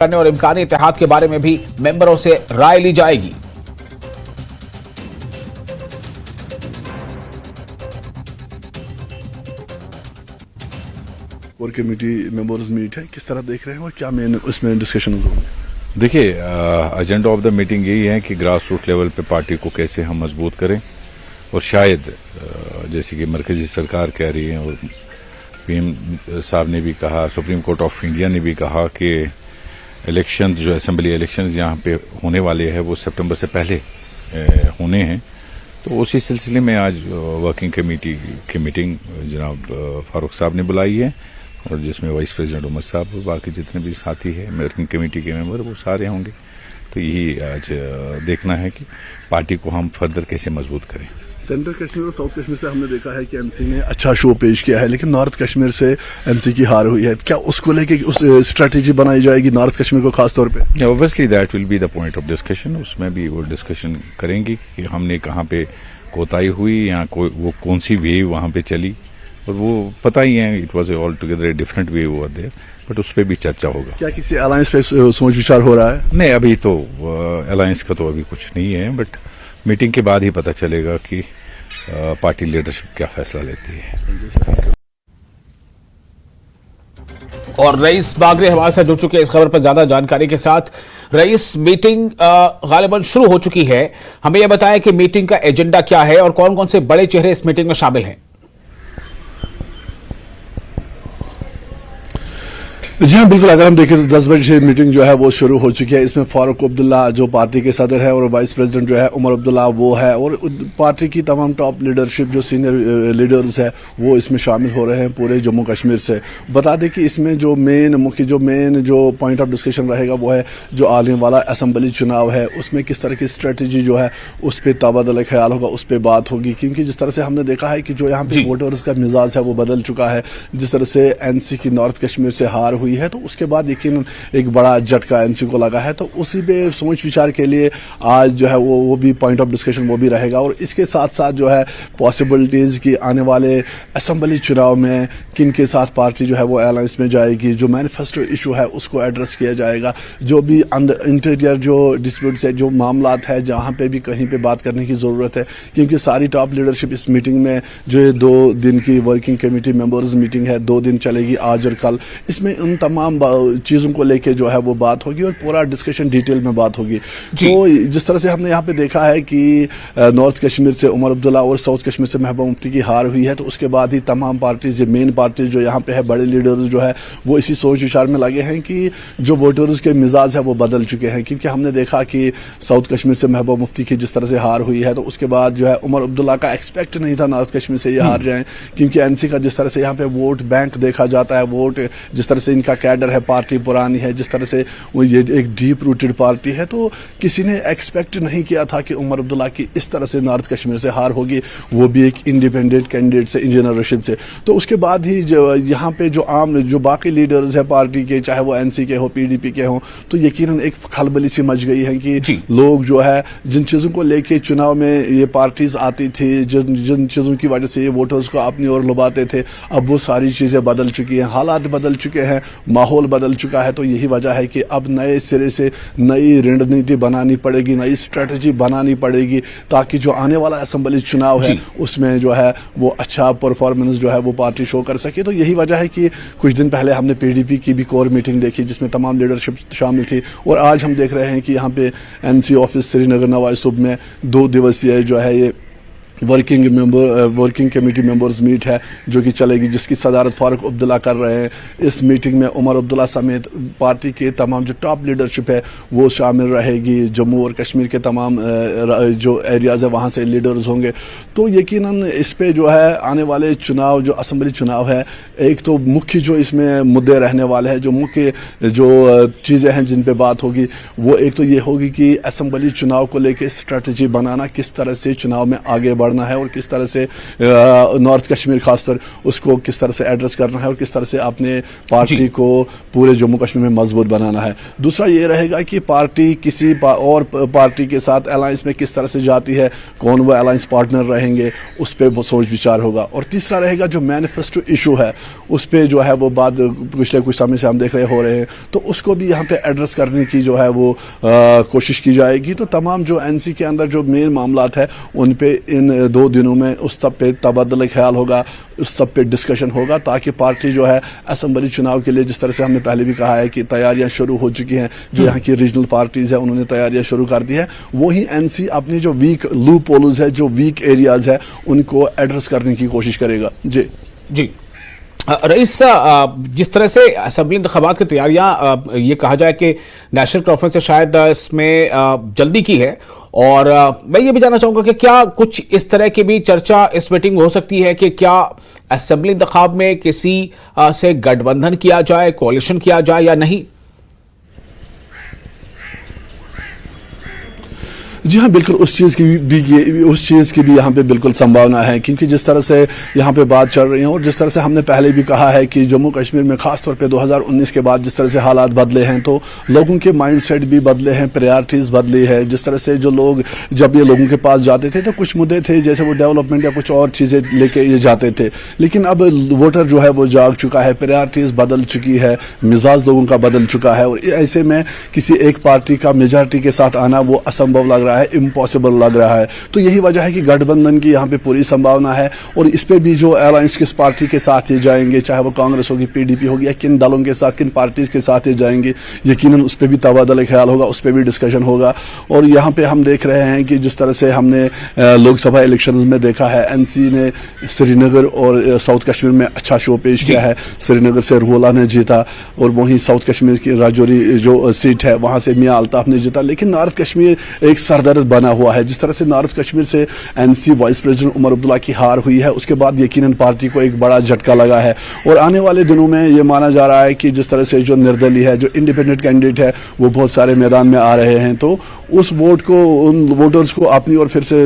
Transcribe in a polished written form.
करने और इम्कानी इत्तेहाद के बारे में भी मेंबरों से राय ली जाएगी। और कमेटी मेंबर्स मीट है, किस तरह देख रहे हैं और क्या मेन उसमें डिस्कशन होगा? देखिए, एजेंडा ऑफ द मीटिंग यही है कि ग्रास रूट लेवल पे पार्टी को कैसे हम मजबूत करें और शायद जैसे कि मरकजी सरकार कह रही है और पीएम साहब ने भी कहा, सुप्रीम कोर्ट ऑफ इंडिया ने भी कहा कि इलेक्शंस जो असेंबली इलेक्शंस यहाँ पे होने वाले हैं वो सितंबर से पहले होने हैं। तो उसी सिलसिले में आज वर्किंग कमेटी की मीटिंग जनाब फारूक साहब ने बुलाई है और जिसमें वाइस प्रेसिडेंट उमर साहब और बाकी जितने भी साथी हैं वर्किंग कमेटी के मेंबर वो सारे होंगे। तो यही आज देखना है कि पार्टी को हम फर्दर कैसे मजबूत करें। सेंट्रल कश्मीर और साउथ कश्मीर से हमने देखा है कि एनसी ने अच्छा शो पेश किया है, लेकिन नॉर्थ कश्मीर से एनसी की हार हुई है। क्या उसको लेके उस स्ट्रेटेजी बनाई जाएगी नॉर्थ कश्मीर को खास तौर पे? Obviously that will be the point of discussion. उसमें भी वो डिस्कशन करेंगे कि हमने कहाँ पे कोताही हुई या वो कौन सी वेव वहाँ पे चली, और वो पता ही है it was all together different wave over there, but उस पर भी चर्चा होगा। क्या किसी अलायंस पे सोच विचार हो रहा है? नहीं, अभी तो अलायंस का तो अभी कुछ नहीं है, बट मीटिंग के बाद ही पता चलेगा कि पार्टी लीडरशिप क्या फैसला लेती है। और रईस बागरे हमारे साथ जुड़ चुके हैं इस खबर पर ज्यादा जानकारी के साथ। रईस, मीटिंग गालिबन शुरू हो चुकी है, हमें यह बताएं कि मीटिंग का एजेंडा क्या है और कौन कौन से बड़े चेहरे इस मीटिंग में शामिल हैं। जी हाँ, बिल्कुल। अगर हम देखें तो 10 बजे से मीटिंग जो है वो शुरू हो चुकी है। इसमें फारूक अब्दुल्ला जो पार्टी के सदर है और वाइस प्रेसिडेंट जो है उमर अब्दुल्ला वो है, और पार्टी की तमाम टॉप लीडरशिप जो सीनियर लीडर्स है वो इसमें शामिल हो रहे हैं पूरे जम्मू कश्मीर से। बता दें कि इसमें जो मेन जो पॉइंट ऑफ डिस्कशन रहेगा वो है जो आने वाला असेंबली चुनाव है उसमें किस तरह की स्ट्रेटेजी जो है उस पर तबादला ख्याल होगा, उस पर बात होगी। क्योंकि जिस तरह से हमने देखा है कि जो यहाँ पे वोटर्स का मिजाज है वो बदल चुका है। जिस तरह से एनसी की नॉर्थ कश्मीर से हार हुई है तो उसके बाद यकीन एक बड़ा झटका एनसी को लगा है, तो उसी पे सोच विचार के लिए आज जो है वो भी पॉइंट ऑफ डिस्कशन वो भी रहेगा। और इसके साथ साथ जो है पॉसिबिलिटीज की आने वाले असेंबली चुनाव में किन के साथ पार्टी जो है वो अलायंस में जाएगी, जो मैनिफेस्टो इशू है उसको एड्रेस किया जाएगा, जो भी इंटीरियर जो डिस्प्यूट्स है, जो मामलात है जहाँ पे भी कहीं पे बात करने की ज़रूरत है। क्योंकि सारी टॉप लीडरशिप इस मीटिंग में जो 2 दिन की वर्किंग कमेटी मेंबर्स मीटिंग है 2 दिन चलेगी, आज और कल, इसमें उन तमाम चीज़ों को लेके जो है वो बात होगी और पूरा डिस्कशन डिटेल में बात होगी। तो जिस तरह से हमने यहाँ पे देखा है कि नॉर्थ कश्मीर से उमर अब्दुल्ला और साउथ कश्मीर से महबूबा मुफ्ती की हार हुई है, तो उसके बाद ही तमाम पार्टीज, मेन पार्टीज जो यहाँ पे है, बड़े लीडर्स जो है वो इसी सोच विचार में लगे हैं कि जो वोटर्स के मिजाज है वो बदल चुके हैं। क्योंकि हमने देखा कि साउथ कश्मीर से महबूबा मुफ्ती की जिस तरह से हार हुई है, तो उसके बाद जो है उमर अब्दुल्ला का एक्सपेक्ट नहीं था नॉर्थ कश्मीर से ये हार जाए। क्योंकि एनसी का जिस तरह से यहाँ पे वोट बैंक देखा जाता है, वोट जिस तरह से इनका कैडर है, पार्टी पुरानी है, जिस तरह से वो ये एक डीप रूटेड पार्टी है, तो किसी ने एक्सपेक्ट नहीं किया था कि उमर अब्दुल्ला की इस तरह से नॉर्थ कश्मीर से हार होगी, वो भी एक इंडिपेंडेंट कैंडिडेट से, इंजीनियर रशीद से। तो उसके बाद ही यहाँ पे जो बाकी लीडर्स है पार्टी के, चाहे वो एनसी के हो, पीडीपी के हो, तो यकीनन एक खलबली सी मच गई है कि लोग जो है जिन चीज़ों को लेके चुनाव में ये पार्टीज आती थी, जिन चीज़ों की वजह से ये वोटर्स को अपनी ओर लुभाते थे, अब वो सारी चीज़ें बदल चुकी हैं, हालात बदल चुके हैं, माहौल बदल चुका है। तो यही वजह है कि अब नए सिरे से नई रणनीति बनानी पड़ेगी, नई स्ट्रेटजी बनानी पड़ेगी, ताकि जो आने वाला असेंबली चुनाव है उसमें जो है वो अच्छा परफॉर्मेंस जो है वो पार्टी शो कर सके। तो यही वजह है कि कुछ दिन पहले हमने पीडीपी की भी कोर मीटिंग देखी जिसमें तमाम लीडरशिप शामिल थी, और आज हम देख रहे हैं कि यहाँ पे एनसी ऑफिस श्रीनगर नवाज सुब में 2 दिवसीय जो है ये वर्किंग कमेटी मेंबर्स मीट है जो कि चलेगी, जिसकी सदारत फारूक अब्दुल्ला कर रहे हैं। इस मीटिंग में उमर अब्दुल्ला समेत पार्टी के तमाम जो टॉप लीडरशिप है वो शामिल रहेगी। जम्मू और कश्मीर के तमाम जो एरियाज़ है वहाँ से लीडर्स होंगे। तो यकीनन इस पे जो है आने वाले चुनाव, जो असेंबली चुनाव है, एक तो मुख्य जो इसमें मुद्दे रहने वाले हैं, जो मुख्य जो चीज़ें हैं जिन पे बात होगी, वो एक तो ये होगी कि असेंबली चुनाव को लेकर स्ट्रेटजी बनाना, किस तरह से चुनाव में आगे बढ़ بڑھنا ہے اور کس طرح سے نارتھ کشمیر خاص طور اس کو کس طرح سے ایڈریس کرنا ہے اور کس طرح سے اپنے پارٹی کو پورے جموں کشمیر میں مضبوط بنانا ہے. دوسرا یہ رہے گا کہ پارٹی کسی اور پارٹی کے ساتھ الائنس میں کس طرح سے جاتی ہے, کون وہ الائنس پارٹنر رہیں گے, اس پہ سوچ وچار ہوگا. اور تیسرا رہے گا جو مینیفیسٹو ایشو ہے اس پہ جو ہے وہ بات پچھلے کچھ سمے سے ہم دیکھ رہے ہو رہے ہیں, تو اس کو بھی یہاں پہ ایڈریس کرنے کی جو ہے وہ کوشش کی جائے گی. تو تمام جو این سی کے اندر جو مین معاملات ہے ان پہ ان 2 دنوں میں اس سب پہ تبادلہ خیال ہوگا, اس سب پہ ڈسکشن ہوگا, تاکہ پارٹی جو ہے اسمبلی چناؤ کے لیے جس طرح سے ہم نے پہلے بھی کہا ہے کہ تیاریاں شروع ہو چکی ہیں, جو یہاں کی ریجنل پارٹیز ہیں انہوں نے تیاریاں شروع کر دی ہے, وہی این سی اپنی جو ویک لوپ ہولز ہے, جو ویک ایریاز ہے, ان کو ایڈریس کرنے کی کوشش کرے گا. جی رئیس, جس طرح سے اسمبلی انتخابات کی تیاریاں یہ کہا جائے کہ نیشنل کانفرنس سے شاید اس میں جلدی کی ہے, اور میں یہ بھی جاننا چاہوں گا کہ کیا کچھ اس طرح کی بھی چرچا اس میٹنگ میں ہو سکتی ہے کہ کیا اسمبلی انتخاب میں کسی سے گٹھ بندھن کیا جائے, کوalition کیا جائے یا نہیں؟ جی ہاں, بالکل اس چیز کی بھی یہاں پہ بالکل سمبھاونا ہے, کیونکہ جس طرح سے یہاں پہ بات چل رہی ہے اور جس طرح سے ہم نے پہلے بھی کہا ہے کہ جموں کشمیر میں خاص طور پہ 2019 کے بعد جس طرح سے حالات بدلے ہیں, تو لوگوں کے مائنڈ سیٹ بھی بدلے ہیں, پریارٹیز بدلی ہے. جس طرح سے جو لوگ جب یہ لوگوں کے پاس جاتے تھے تو کچھ مدعے تھے جیسے وہ ڈیولپمنٹ یا کچھ اور چیزیں لے کے یہ جاتے تھے, لیکن اب ووٹر جو ہے وہ جاگ چکا ہے, پریارٹیز بدل چکی ہے, مزاج لوگوں کا بدل چکا ہے, اور ایسے میں کسی ایک پارٹی کا میجارٹی کے ساتھ آنا وہ اسمبھو لگ رہا ہے, امپاسبل لگ رہا ہے. تو یہی وجہ ہے کہ گٹھ بندھن کی یہاں پہ پوری سمبھاونا ہے, اور اس پہ بھی جو الائنس کس پارٹی کے ساتھ یہ جائیں گے, چاہے وہ کانگریس ہوگی, پی ڈی پی ہوگی, یا کن دلوں کے ساتھ, کن پارٹیز کے ساتھ یہ جائیں گے, یقیناً اس پہ بھی تبادلہ خیال ہوگا, اس پہ بھی ڈسکشن ہوگا. اور یہاں پہ ہم دیکھ رہے ہیں کہ جس طرح سے ہم نے لوک سبھا الیکشنز میں دیکھا ہے, این سی نے سری نگر اور ساؤتھ کشمیر میں اچھا شو پیش کیا ہے. سری نگر سے روح اللہ نے جیتا, اور وہیں ساؤتھ کشمیر کی راجوری جو سیٹ ہے وہاں سے میاں الطاف نے جیتا. لیکن نارتھ کشمیر ایک سردرد بنا ہوا ہے. جس طرح سے نارتھ کشمیر سے N C vice president Omar Abdullah کی ہار ہوئی ہے, اس کے بعد یقیناً پارٹی کو ایک بڑا جھٹکا لگا ہے, اور آنے والے دنوں میں یہ مانا جا رہا ہے کہ جس طرح سے جو نردلی ہے, جو انڈیپینڈنٹ کینڈیڈیٹ ہے, وہ بہت سارے میدان میں آ رہے ہیں. تو اس ووٹ کو, ان ووٹرز کو اپنی اور پھر سے